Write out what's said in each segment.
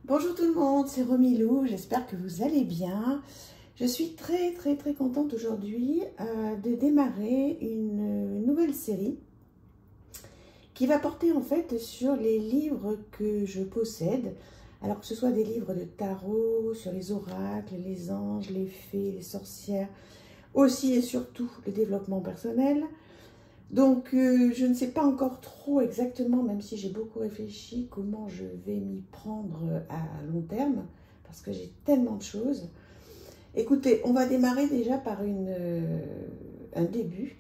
Bonjour tout le monde, c'est Romilou, j'espère que vous allez bien. Je suis très contente aujourd'hui de démarrer une nouvelle série qui va porter en fait sur les livres que je possède. Alors que ce soit des livres de tarot, sur les oracles, les anges, les fées, les sorcières, aussi et surtout le développement personnel. Donc, je ne sais pas encore trop exactement, même si j'ai beaucoup réfléchi, comment je vais m'y prendre à long terme, parce que j'ai tellement de choses. Écoutez, on va démarrer déjà par un début.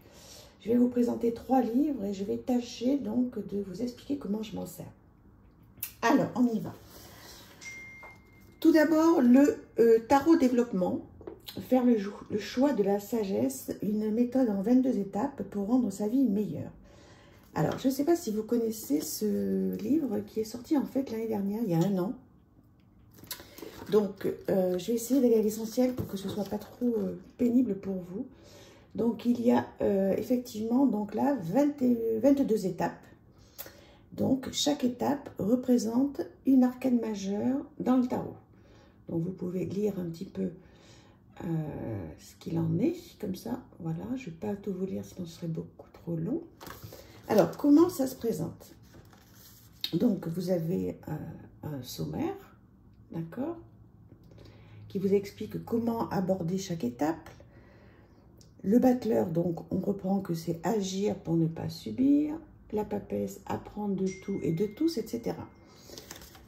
Je vais vous présenter 3 livres et je vais tâcher donc de vous expliquer comment je m'en sers. Alors, on y va. Tout d'abord, le tarot développement. Faire le choix de la sagesse, une méthode en 22 étapes pour rendre sa vie meilleure. Alors, je ne sais pas si vous connaissez ce livre qui est sorti en fait l'année dernière, il y a 1 an. Donc, je vais essayer d'aller à l'essentiel pour que ce ne soit pas trop pénible pour vous. Donc, il y a effectivement donc là 22 étapes. Donc, chaque étape représente une arcane majeure dans le tarot. Donc, vous pouvez lire un petit peu ce qu'il en est, comme ça, voilà, je ne vais pas tout vous lire, sinon ce serait beaucoup trop long. Alors, comment ça se présente? Donc, vous avez un sommaire, d'accord, qui vous explique comment aborder chaque étape. Le battleur, donc, on reprend que c'est agir pour ne pas subir. La papesse, apprendre de tout et de tous, etc.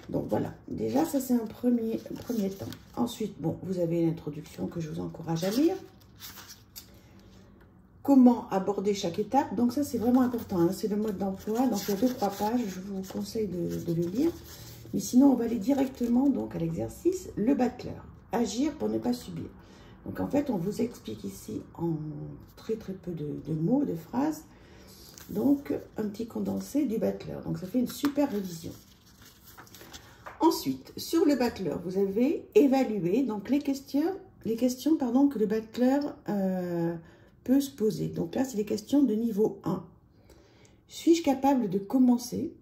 Donc voilà, déjà ça c'est un premier temps. Ensuite, bon, vous avez l'introduction que je vous encourage à lire. Comment aborder chaque étape? Donc ça c'est vraiment important, hein, c'est le mode d'emploi. Donc il y a 2-3 pages, je vous conseille de le lire. Mais sinon on va aller directement donc à l'exercice. Le battleur, agir pour ne pas subir. Donc en fait on vous explique ici en très peu de mots, de phrases. Donc un petit condensé du battleur. Donc ça fait une super révision. Ensuite, sur le battleur, vous avez évalué donc les questions que le battleur peut se poser. Donc là, c'est les questions de niveau 1. Suis-je capable de commencer?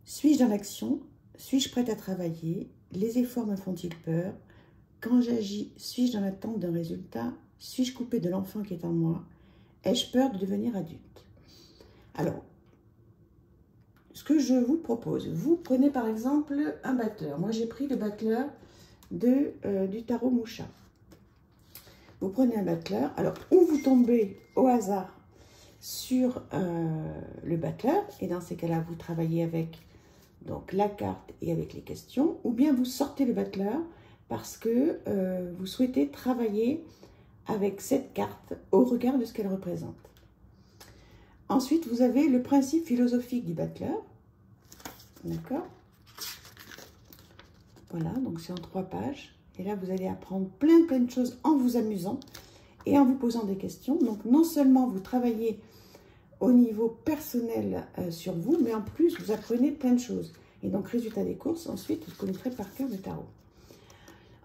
Suis-je dans l'action? Suis-je prête à travailler? Les efforts me font-ils peur? Quand j'agis, suis-je dans l'attente d'un résultat? Suis-je coupée de l'enfant qui est en moi? Ai-je peur de devenir adulte? Alors, ce que je vous propose, vous prenez par exemple un battleur. Moi, j'ai pris le battleur du tarot Moucha. Vous prenez un battleur. Alors, ou vous tombez au hasard sur le battleur, et dans ces cas-là, vous travaillez avec donc, la carte et avec les questions, ou bien vous sortez le battleur parce que vous souhaitez travailler avec cette carte au regard de ce qu'elle représente. Ensuite, vous avez le principe philosophique du battleur. D'accord? Voilà, donc c'est en 3 pages. Et là, vous allez apprendre plein de choses en vous amusant et en vous posant des questions. Donc, non seulement vous travaillez au niveau personnel sur vous, mais en plus, vous apprenez plein de choses. Et donc, résultat des courses, ensuite, vous connaîtrez par cœur le tarot.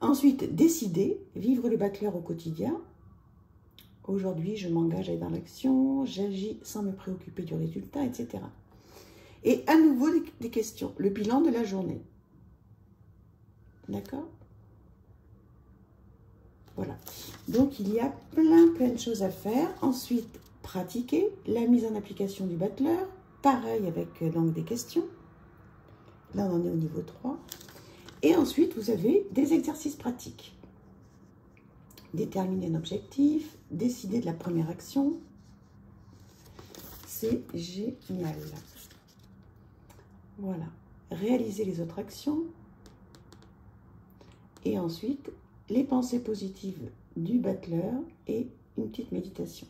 Ensuite, décider, vivre le battleur au quotidien. Aujourd'hui, je m'engage à être dans l'action, j'agis sans me préoccuper du résultat, etc. Et à nouveau, des questions. Le bilan de la journée. D'accord? Voilà. Donc, il y a plein de choses à faire. Ensuite, pratiquer la mise en application du battleur. Pareil avec donc, des questions. Là, on en est au niveau 3. Et ensuite, vous avez des exercices pratiques. Déterminer un objectif, décider de la première action. C'est génial. Voilà. Réaliser les autres actions. Et ensuite, les pensées positives du battleur et une petite méditation.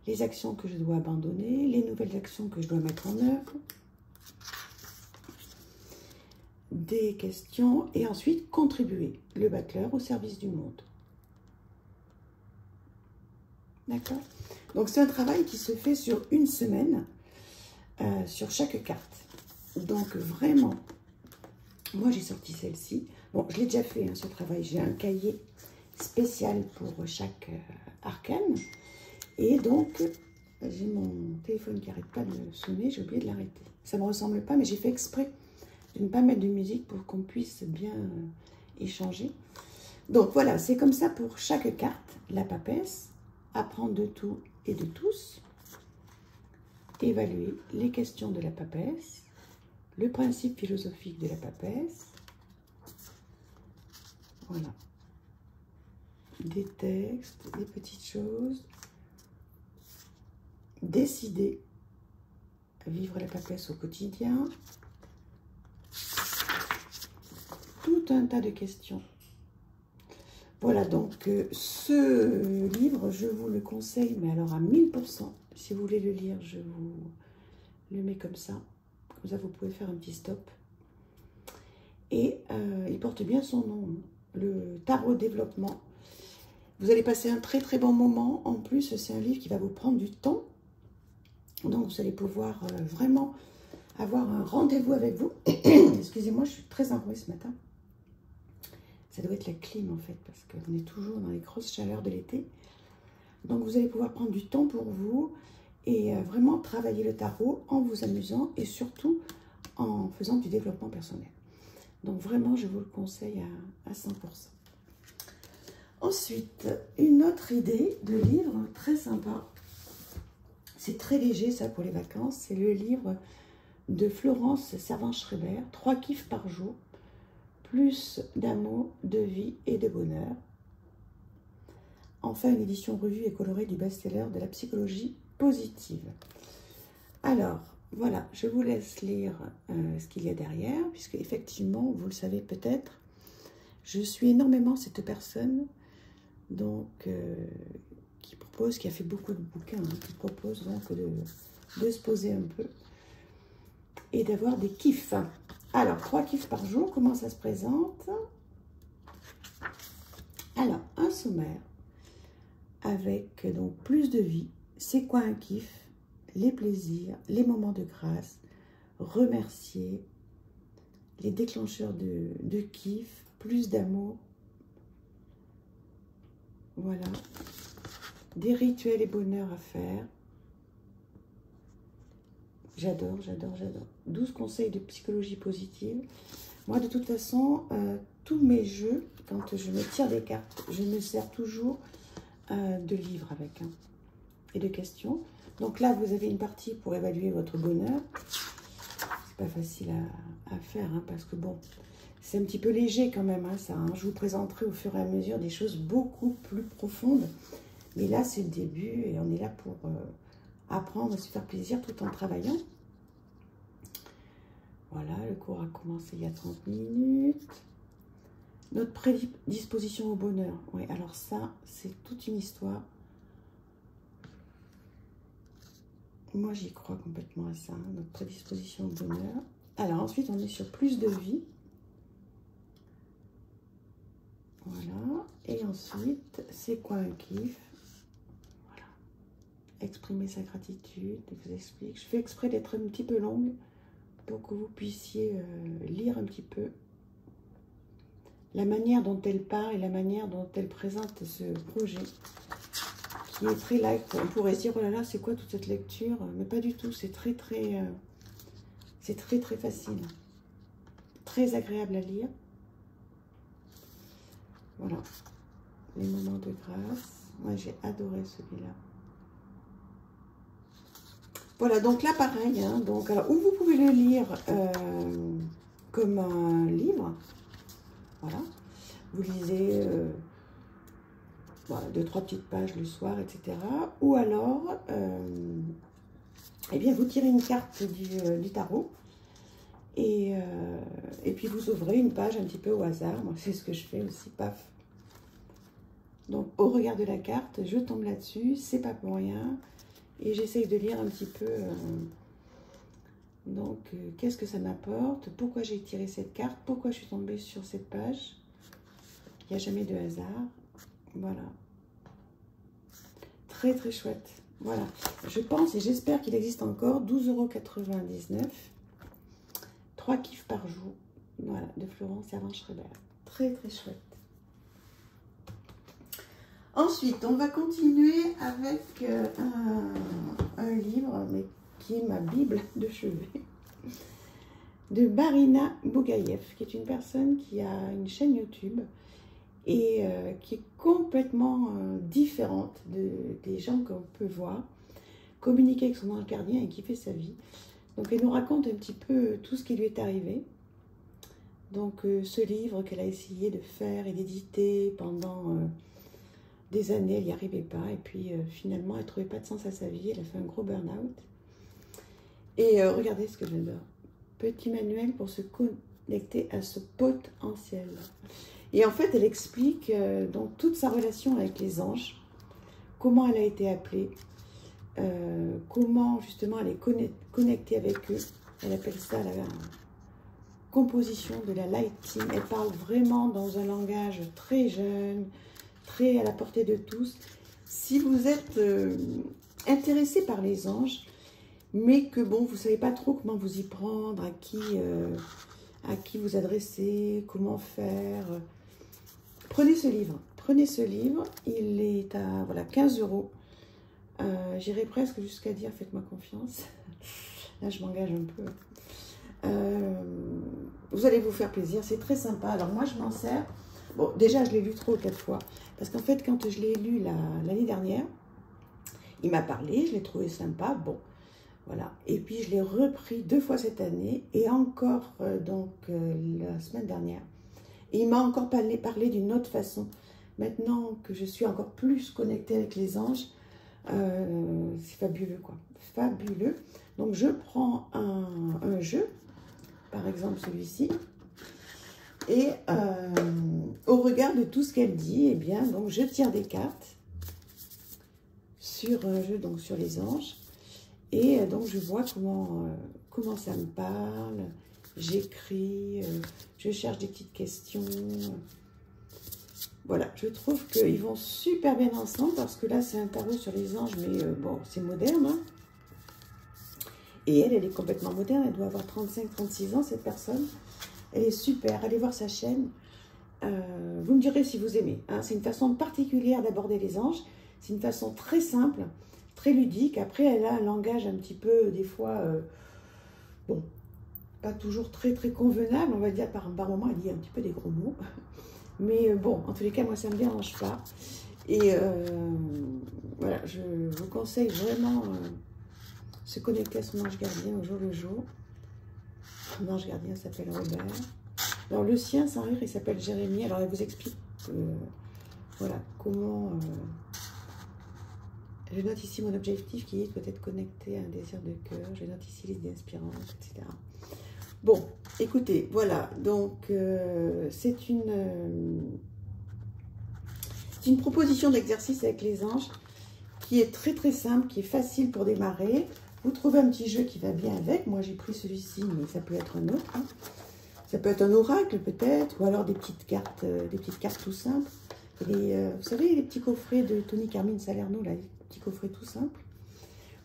Les actions que je dois abandonner, les nouvelles actions que je dois mettre en œuvre. Des questions et ensuite contribuer le battleur au service du monde. D'accord? Donc, c'est un travail qui se fait sur 1 semaine sur chaque carte. Donc, vraiment, moi, j'ai sorti celle-ci. Bon, je l'ai déjà fait, hein, ce travail. J'ai un cahier spécial pour chaque arcane. Et donc, j'ai mon téléphone qui n'arrête pas de sonner. J'ai oublié de l'arrêter. Ça ne me ressemble pas, mais j'ai fait exprès de ne pas mettre de musique pour qu'on puisse bien échanger. Donc voilà, c'est comme ça pour chaque carte. La papesse, apprendre de tout et de tous, évaluer les questions de la papesse, le principe philosophique de la papesse, voilà, des textes, des petites choses, décider, vivre la papesse au quotidien, tout un tas de questions. Voilà, donc ce livre, je vous le conseille, mais alors à 1000%. Si vous voulez le lire, je vous le mets comme ça. Comme ça, vous pouvez faire un petit stop. Et il porte bien son nom, le Tarot Développement. Vous allez passer un très très bon moment. En plus, c'est un livre qui va vous prendre du temps. Donc, vous allez pouvoir vraiment avoir un rendez-vous avec vous. Excusez-moi, je suis très enrouée ce matin. Ça doit être la clim en fait, parce qu'on est toujours dans les grosses chaleurs de l'été. Donc, vous allez pouvoir prendre du temps pour vous et vraiment travailler le tarot en vous amusant et surtout en faisant du développement personnel. Donc, vraiment, je vous le conseille à 100%. Ensuite, une autre idée de livre très sympa. C'est très léger, ça, pour les vacances. C'est le livre de Florence Servan-Schreiber, 3 kiffs par jour, plus d'amour, de vie et de bonheur. Enfin, une édition revue et colorée du best-seller de la psychologie positive. Alors, voilà, je vous laisse lire ce qu'il y a derrière, puisque effectivement, vous le savez peut-être, je suis énormément cette personne donc qui a fait beaucoup de bouquins, qui propose donc de se poser un peu et d'avoir des kiffs. Alors, 3 kiffs par jour, comment ça se présente? Alors, un sommaire avec donc plus de vie. C'est quoi un kiff? Les plaisirs, les moments de grâce, remercier, les déclencheurs de kiff, plus d'amour. Voilà. Des rituels et bonheur à faire. J'adore, j'adore, j'adore. 12 conseils de psychologie positive. Moi, de toute façon, tous mes jeux, quand je me tire des cartes, je me sers toujours de livres avec, et de questions. Donc là, vous avez une partie pour évaluer votre bonheur. C'est pas facile à faire, parce que bon, c'est un petit peu léger quand même, ça. Je vous présenterai au fur et à mesure des choses beaucoup plus profondes. Mais là, c'est le début et on est là pour apprendre à se faire plaisir tout en travaillant. Voilà, le cours a commencé il y a 30 minutes. Notre prédisposition au bonheur. Oui, alors ça, c'est toute une histoire. Moi, j'y crois complètement à ça, notre prédisposition au bonheur. Alors ensuite, on est sur plus de vie. Voilà. Et ensuite, c'est quoi un kiff? Voilà. Exprimer sa gratitude, je vous explique. Je fais exprès d'être un petit peu longue pour que vous puissiez lire un petit peu la manière dont elle part et la manière dont elle présente ce projet, qui est très light. On pourrait se dire, oh là là, c'est quoi toute cette lecture? Mais pas du tout, c'est très facile. Très agréable à lire. Voilà, les moments de grâce. Moi, j'ai adoré celui-là. Voilà, donc là, pareil. Donc, alors, ou vous pouvez le lire comme un livre. Voilà. Vous lisez voilà, 2-3 petites pages le soir, etc. Ou alors, eh bien, vous tirez une carte du tarot. Et puis vous ouvrez une page un petit peu au hasard. Moi, c'est ce que je fais aussi, paf. Donc, au regard de la carte, je tombe là-dessus, c'est pas pour rien. Et j'essaye de lire un petit peu. Donc, qu'est-ce que ça m'apporte? Pourquoi j'ai tiré cette carte? Pourquoi je suis tombée sur cette page? Il n'y a jamais de hasard. Voilà. Très, très chouette. Voilà. Je pense et j'espère qu'il existe encore. 12,99 €. 3 kiffs par jour. Voilà, de Florence Servan-Schreiber. Très, très chouette. Ensuite, on va continuer avec un livre, mais qui est ma Bible de chevet. de Marina Bougaïev, qui est une personne qui a une chaîne YouTube et qui est complètement différente des gens qu'on peut voir, communiquer avec son ange gardien et kiffer sa vie. Donc elle nous raconte un petit peu tout ce qui lui est arrivé. Donc ce livre qu'elle a essayé de faire et d'éditer pendant des années, elle n'y arrivait pas. Et puis finalement, elle ne trouvait pas de sens à sa vie. Elle a fait un gros burn-out. Et regardez ce que j'adore. Petit manuel pour se connecter à ce potentiel. Et en fait, elle explique donc toute sa relation avec les anges, comment elle a été appelée, comment justement elle est connectée avec eux. Elle appelle ça la composition de la light team. Elle parle vraiment dans un langage très jeune, très à la portée de tous. Si vous êtes intéressé par les anges, mais que bon, vous ne savez pas trop comment vous y prendre, à qui vous adresser, comment faire, prenez ce livre. Prenez ce livre, il est à voilà, 15 €. J'irai presque jusqu'à dire faites-moi confiance. Là, je m'engage un peu. Vous allez vous faire plaisir, c'est très sympa. Alors moi, je m'en sers. Bon, déjà, je l'ai lu 3 ou 4 fois. Parce qu'en fait, quand je l'ai lu l'année dernière, il m'a parlé, je l'ai trouvé sympa. Bon, voilà. Et puis, je l'ai repris 2 fois cette année et encore la semaine dernière. Et il m'a encore parlé d'une autre façon. Maintenant que je suis encore plus connectée avec les anges, c'est fabuleux, quoi. Fabuleux. Donc, je prends un jeu, par exemple celui-ci, et au regard de tout ce qu'elle dit, eh bien, donc je tire des cartes sur un jeu, donc sur les anges, et donc je vois comment ça me parle, j'écris, je cherche des petites questions. Voilà, je trouve qu'ils vont super bien ensemble, parce que là, c'est un tarot sur les anges, mais bon, c'est moderne, hein. Et elle est complètement moderne, elle doit avoir 35-36 ans, cette personne. Elle est super, allez voir sa chaîne. Vous me direz si vous aimez. Hein. C'est une façon particulière d'aborder les anges. C'est une façon très simple, très ludique. Après, elle a un langage un petit peu, des fois, bon, pas toujours très convenable. On va dire, par moment, elle dit un petit peu des gros mots. Mais bon, en tous les cas, moi, ça ne me dérange pas. Et voilà, je vous conseille vraiment se connecter à son ange gardien au jour le jour. Mon ange gardien s'appelle Robert. Alors le sien, sans rire, il s'appelle Jérémie. Alors elle vous explique voilà, comment... je note ici mon objectif qui est peut-être connecté à un désir de cœur. Je note ici les idées inspirantes, etc. Bon, écoutez, voilà. Donc c'est une proposition d'exercice avec les anges qui est très simple, qui est facile pour démarrer. Vous trouvez un petit jeu qui va bien avec. Moi, j'ai pris celui-ci, mais ça peut être un autre. Hein. Ça peut être un oracle, peut-être, ou alors des petites cartes tout simples. Vous savez, les petits coffrets de Tony Carmine Salerno, là, les petits coffrets tout simples.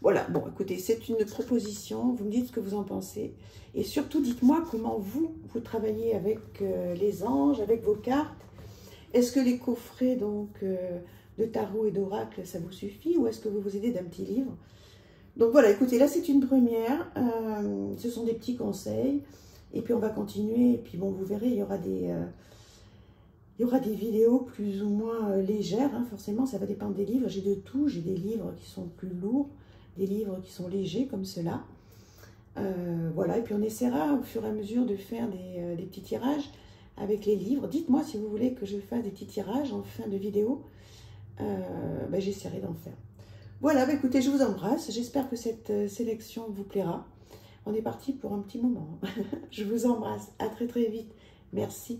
Voilà, bon, écoutez, c'est une proposition. Vous me dites ce que vous en pensez. Et surtout, dites-moi comment vous travaillez avec les anges, avec vos cartes. Est-ce que les coffrets, donc, de tarot et d'oracle, ça vous suffit? Ou est-ce que vous vous aidez d'un petit livre? Donc voilà, écoutez, là c'est une première, ce sont des petits conseils, et puis on va continuer, et puis bon, vous verrez, il y aura des vidéos plus ou moins légères, hein, forcément, ça va dépendre des livres, j'ai de tout, j'ai des livres qui sont plus lourds, des livres qui sont légers comme cela, voilà, et puis on essaiera au fur et à mesure de faire des petits tirages avec les livres. Dites-moi si vous voulez que je fasse des petits tirages en fin de vidéo, j'essaierai d'en faire. Voilà, bah écoutez, je vous embrasse. J'espère que cette sélection vous plaira. On est parti pour un petit moment. Je vous embrasse. À très vite. Merci.